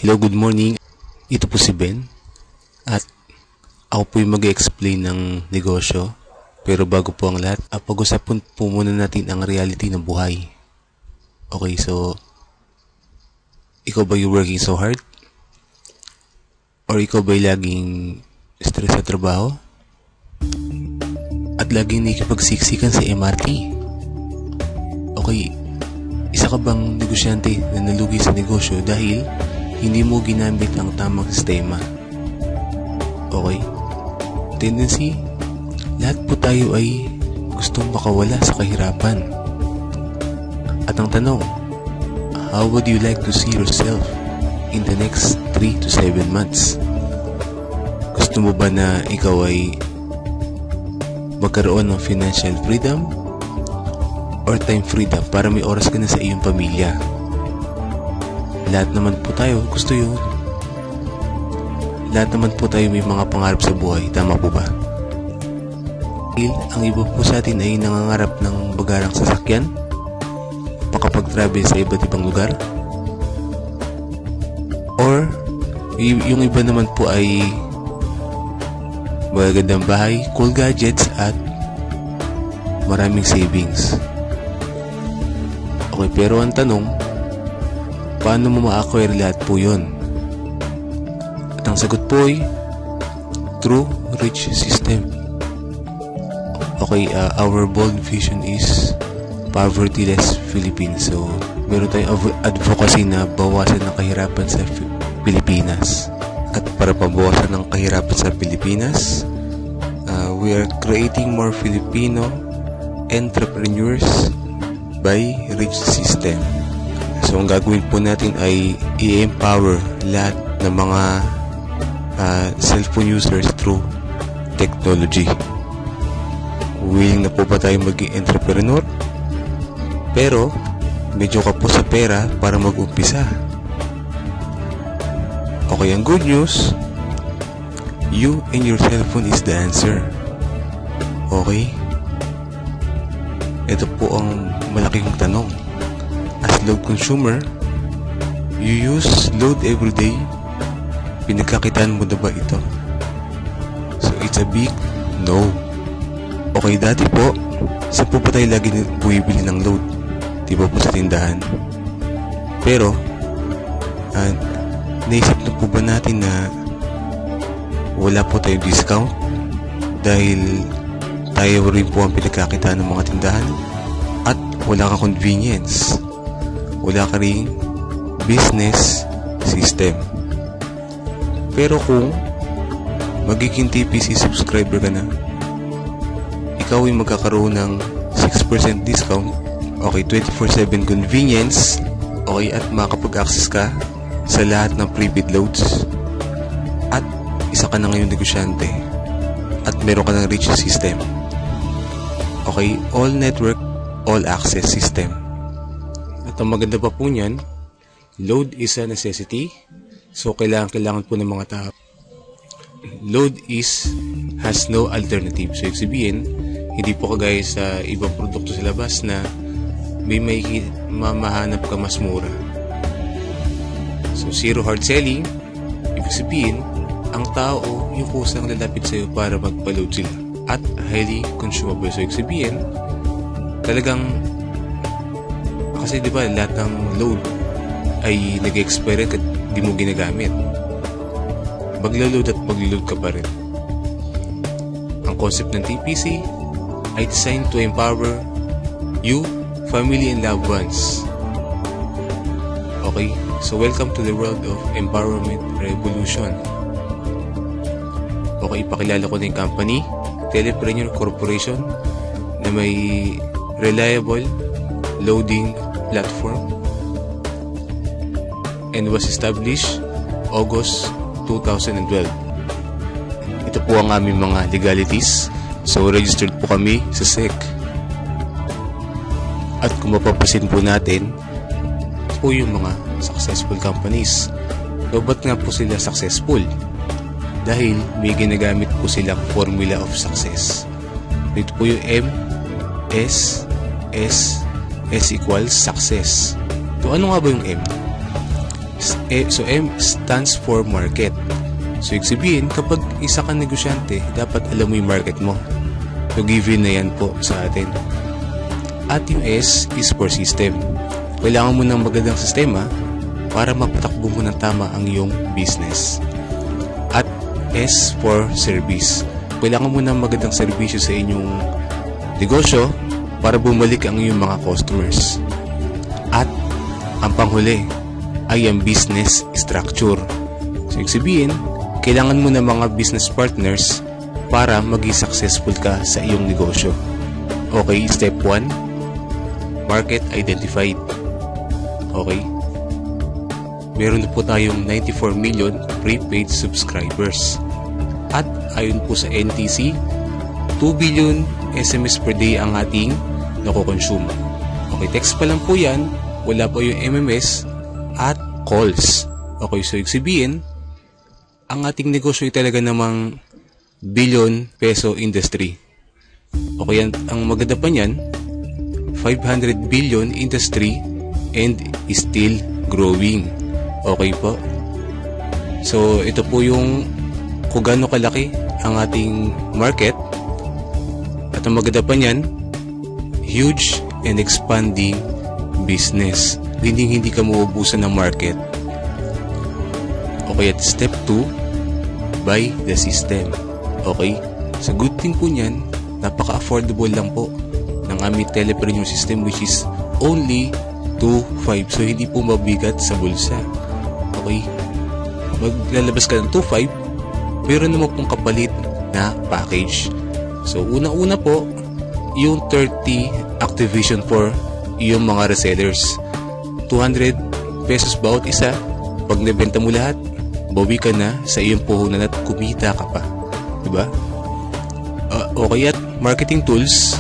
Hello, good morning. Ito po si Ben at ako po yung mag-explain ng negosyo. Pero bago po ang lahat, pag-usapan po muna natin ang reality ng buhay. Okay, so ikaw ba yung working so hard? Or ikaw ba yung laging stress sa trabaho? At laging nakikipagsiksikan sa MRT? Okay, isa ka bang negosyante na nalugi sa negosyo dahil hindi mo ginamit ang tamang sistema? Okay? Tendency, lahat po tayo ay gustong makawala sa kahirapan. At ang tanong, how would you like to see yourself in the next 3 to 7 months? Gusto mo ba na ikaw ay magkaroon ng financial freedom or time freedom para may oras ka na sa iyong pamilya? Lahat naman po tayo gusto yun. Lahat naman po tayo may mga pangarap sa buhay. Tama po ba? Ang iba po sa atin ay nangangarap ng bagarang sasakyan, makapag-travel sa iba't ibang lugar, or yung iba naman po ay magagandang bahay, cool gadgets, at maraming savings. Okay, pero ang tanong, paano mo ma-acquire lahat po yun? At ang sagot po ay through rich system. Okay, our bold vision is poverty-less Philippines. So, meron tayong advocacy na bawasan ng kahirapan sa Pilipinas. At para pabawasan ng kahirapan sa Pilipinas, we are creating more Filipino entrepreneurs by rich system. So, ang gagawin po natin ay i-empower lahat ng mga cellphone users through technology. Willing na po ba tayo maging entrepreneur? Pero, medyo ka po sa pera para mag-umpisa. Okay, ang good news, you and your cellphone is the answer. Okay? Ito po ang malaking tanong. As load consumer, you use load every day. Pinagkakitaan mo na ba ito? So, it's a big no. Okay, dati po, saan po ba tayo lagi bumibili ng load? Di ba po sa tindahan? Pero, naisip na po ba natin na wala po tayong discount dahil tayo rin po ang pinagkakitaan ng mga tindahan? At wala ka convenience, wala ka rin business system. Pero kung magiging TPC subscriber ka na, ikaw ay magkakaroon ng 6% discount, okay, 24/7 convenience, okay, at makakapag-access ka sa lahat ng prepaid loads, at isa ka na ngayon negosyante, at meron ka ng rich system. Okay, all network, all access system. At ang maganda pa po niyan, load is a necessity. So, kailangan po ng mga tao. Load has no alternative. So, sabihin, hindi po kagaya sa ibang produkto sa labas na may mamahanap ka mas mura. So, zero hard selling, ibig sabihin, ang tao yung kusang lalapit sa'yo para magpa-load sila. At highly consumable. So, ibig sabihin, talagang, kasi di ba lahat ng load ay nag-expire at di mo ginagamit. Maglo-load at maglo-load ka pa rin. Ang concept ng TPC ay designed to empower you, family, and loved ones. Okay, so welcome to the world of empowerment revolution. Okay, ipakilala ko na yung company, Telepreneur Corporation, na may reliable loading platform and was established August 2012. Ito po ang aming mga legalities. So, registered po kami sa SEC. At kung mapapasin po natin, po yung mga successful companies. So, ba't nga po sila successful? Dahil may ginagamit po silang formula of success. Ito po yung M, S, S equals success. So, ano nga ba yung M? So M stands for market. So ibig sabihin, kapag isa kang negosyante, dapat alam mo yung market mo. So given na yan po sa atin. At yung S is for system. Kailangan mo ng magandang sistema para mapatakbo mo ng tama ang iyong business. At S for service. Kailangan mo ng magandang serbisyo sa inyong negosyo para bumalik ang iyong mga customers. At ang panghuli ay ang business structure. So ibig sabihin, kailangan mo ng mga business partners para maging successful ka sa iyong negosyo. Okay, step 1, market identified. Okay, meron na po tayong 94 million prepaid subscribers. At ayon po sa NTC, 2 billion SMS per day ang ating nakokonsume. Okay, text pa lang po yan, wala po yung MMS at calls. Okay, so ibig sabihin, ang ating negosyo ay talaga namang billion peso industry. Okay, ang maganda pa niyan, 500 billion industry and still growing. Okay po. So, ito po yung kung gaano kalaki ang ating market. At ang maganda pa niyan, huge and expanding business. Hindi ka mauubusan ng market. Okay, at step 2, buy the system. Okay? So, good thing po niyan, napaka-affordable lang po ng aming telepreneur system, which is only 2.5. So, hindi po mabigat sa bulsa. Okay? Maglalabas ka ng 2.5, meron naman pong kapalit na package. So, una-una po, yung 30 activation for yung mga resellers. 200 pesos bawat isa. Pag nabenta mo lahat, bawi ka na sa iyong puhunan at kumita ka pa. Diba? Okay, at marketing tools,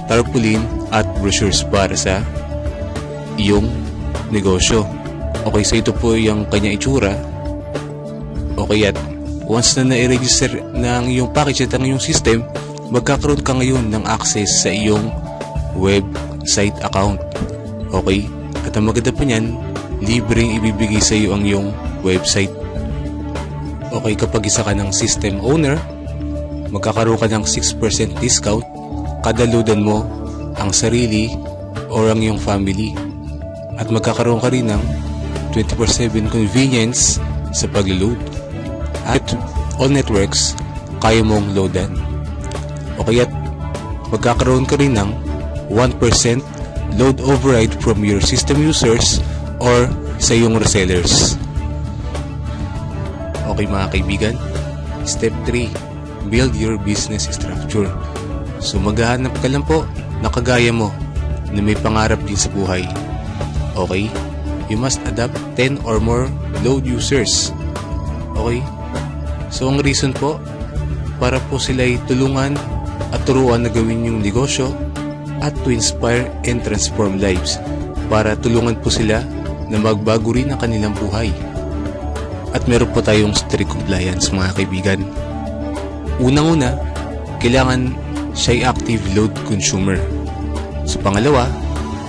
tarpaulin at brochures para sa iyong negosyo. Okay, so ito po yung kanya itsura. Okay, at once na na-register ng iyong package at ang iyong system, magkakaroon ka ngayon ng access sa iyong website account. Okay, at ang maganda pa niyan, libreng ibibigay sa iyo ang iyong website. Okay, kapag isa ka ng system owner, magkakaroon ka ng 6% discount kada loadan mo ang sarili or ang iyong family. At magkakaroon ka rin ng 24/7 convenience sa pag-load. At all networks, kaya mong loadan. Okay, at magkakaroon ka rin ng 1% load override from your system users or sa iyong resellers. Okay mga kaibigan, step 3, build your business structure. So maghahanap ka lang po na kagaya mo na may pangarap din sa buhay. Okay, you must adopt 10 or more load users. Okay, so ang reason po, para po sila'y tulungan at turuan na gawin yung negosyo at to inspire and transform lives, para tulungan po sila na magbago rin ang kanilang buhay. At meron po tayong strict compliance mga kaibigan. Unang-una, kailangan siya'y active load consumer. So pangalawa,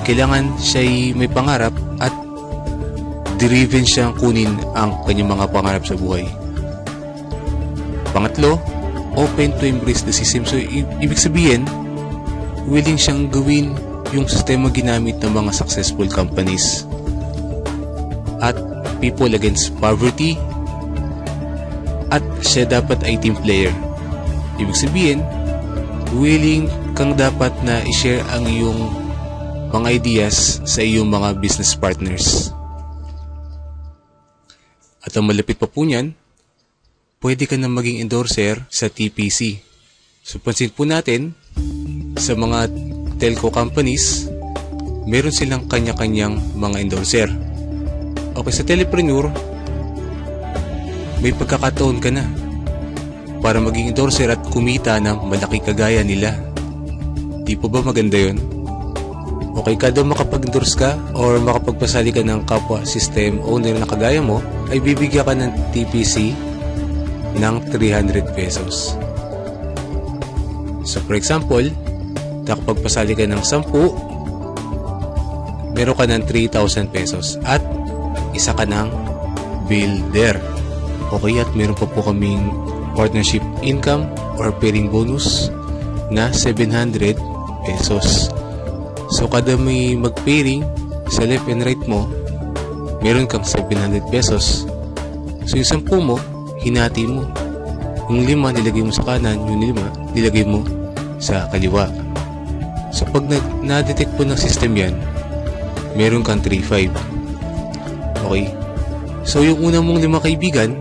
kailangan siya'y may pangarap at driven siyang kunin ang kanyang mga pangarap sa buhay. Pangatlo, open to embrace the system. So ibig sabihin, willing siyang gawin yung sistema ginamit ng mga successful companies. At people against poverty, at siya dapat ay team player. Ibig sabihin, willing kang dapat na i-share ang iyong mga ideas sa iyong mga business partners. At ang malapit pa po niyan, pwede ka na maging endorser sa TPC. So pansin po natin, sa mga telco companies, meron silang kanya-kanyang mga endorser. Okay, sa telepreneur, may pagkakataon ka na para maging endorser at kumita ng malaki kagaya nila. Di po ba maganda yun? Okay, kada makapag-endorse ka or makapagpasali ka ng kapwa system owner na kagaya mo, ay bibigyan ka ng TPC ng 300 pesos. So for example, nakapagpasali ka ng 10, meron ka ng 3,000 pesos. At isa ka ng builder. Okay, at meron pa po kaming partnership income or pairing bonus na 700 pesos. So kada may mag-pairing sa left and right mo, meron kang 700 pesos. So yung 10 mo, hinati mo. Yung 5 nilagay mo sa kanan, yung 5 nilagay mo sa kaliwa. So pag na-detect po ng system yan, meron kang 3-5. Okay? So yung una mong 5 kaibigan,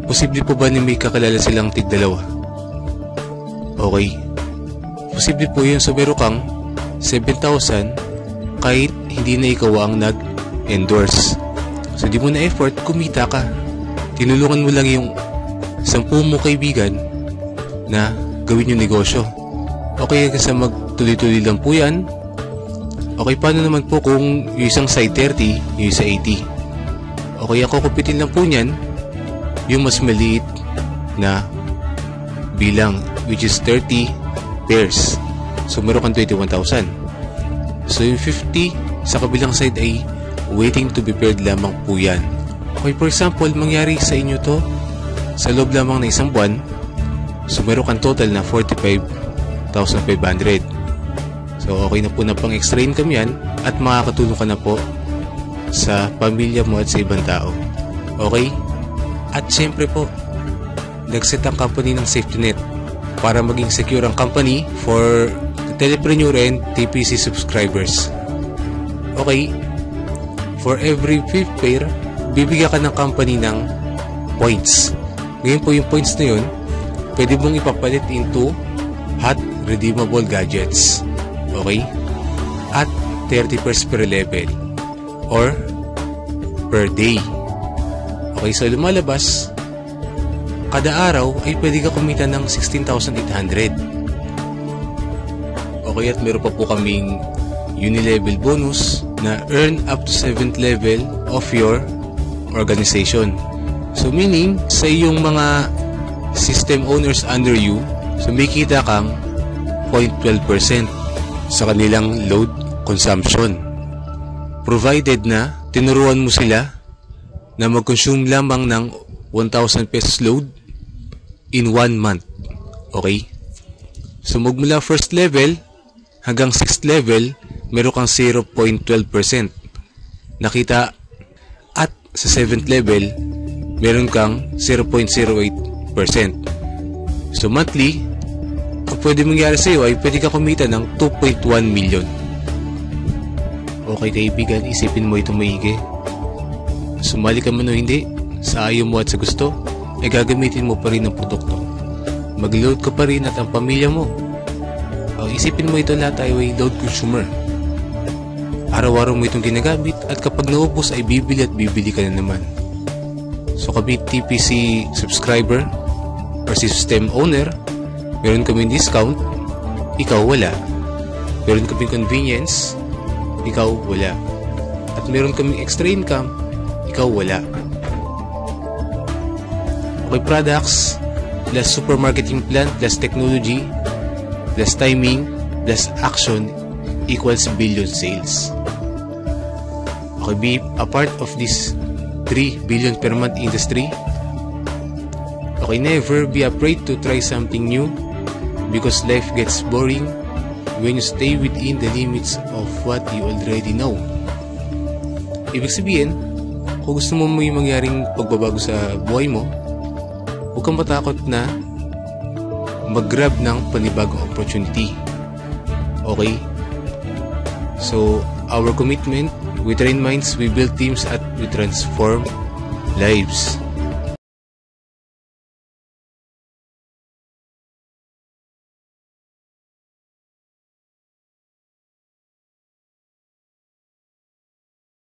posible po ba na may kakalala silang tig-2? Okay. Posible po yun. So meron kang 7,000 kahit hindi na ikaw ang nag-endorse. So di mo na effort, kumita ka. Tinulungan mo lang yung 10 mo kaibigan na gawin yung negosyo. Okay, kasi magtuloy-tuloy lang po yan. Okay, paano naman po kung yung isang side 30, yung isa 80? Okay, ako kupitin lang po niyan yung mas maliit na bilang, which is 30 pairs. So meron kang 21,000. So yung 50 sa kabilang side ay waiting to be paired lamang po yan. Okay, for example, mangyari sa inyo to sa loob lamang ng isang buwan. So meron kang total na 45,500. So okay na po na pang extra income yan at makakatulong ka na po sa pamilya mo at sa ibang tao. Okay? At syempre po, nag-set ang company ng safety net para maging secure ang company for the Telepreneur and TPC subscribers. Okay, for every 5th pair, bibigyan ka ng company ng points. Ngayon po yung points na yun, pwede mong ipapalit into hot redeemable gadgets. Okay? At 30 pairs per level or per day. Okay, so lumalabas, kada araw ay pwede ka kumita ng 16,800. Okay, at meron pa po kaming uni-level bonus na earn up to 7th level of your organization. So meaning, sa iyong mga system owners under you, so may kita kang 0.12% sa kanilang load consumption. Provided na tinuruan mo sila na mag-consume lamang ng 1,000 pesos load in 1 month. Okay? So magmula first level hanggang 6th level, meron kang 0.12% nakita, at sa 7th level, meron kang 0.08%. So monthly, ang pwede mangyari sa iyo ay pwede ka kumita ng 2.1 million. Okay kaibigan, isipin mo ito maigi. Sumali ka man o hindi, sa ayaw mo at sa gusto, ay gagamitin mo pa rin ang produkto. Mag-load ka pa rin at ang pamilya mo. Isipin mo ito, lahat tayo ay load consumer. Araw-araw mo itong ginagamit at kapag naubos ay bibili at bibili ka na naman. So kami TPC subscriber or system owner, meron kaming discount, ikaw wala. Meron kaming convenience, ikaw wala. At meron kaming extra income, ikaw wala. Okay, products plus supermarketing plan plus technology plus timing plus action equals billion sales. Okay, be a part of this 3 billion per month industry. Okay, never be afraid to try something new because life gets boring when you stay within the limits of what you already know. Ibig sabihin, kung gusto mo may mangyaring pagbabago sa buhay mo, huwag kang matakot na mag-grab ng panibagong opportunity. Okay? So, our commitment, we train minds, we build teams, at we transform lives.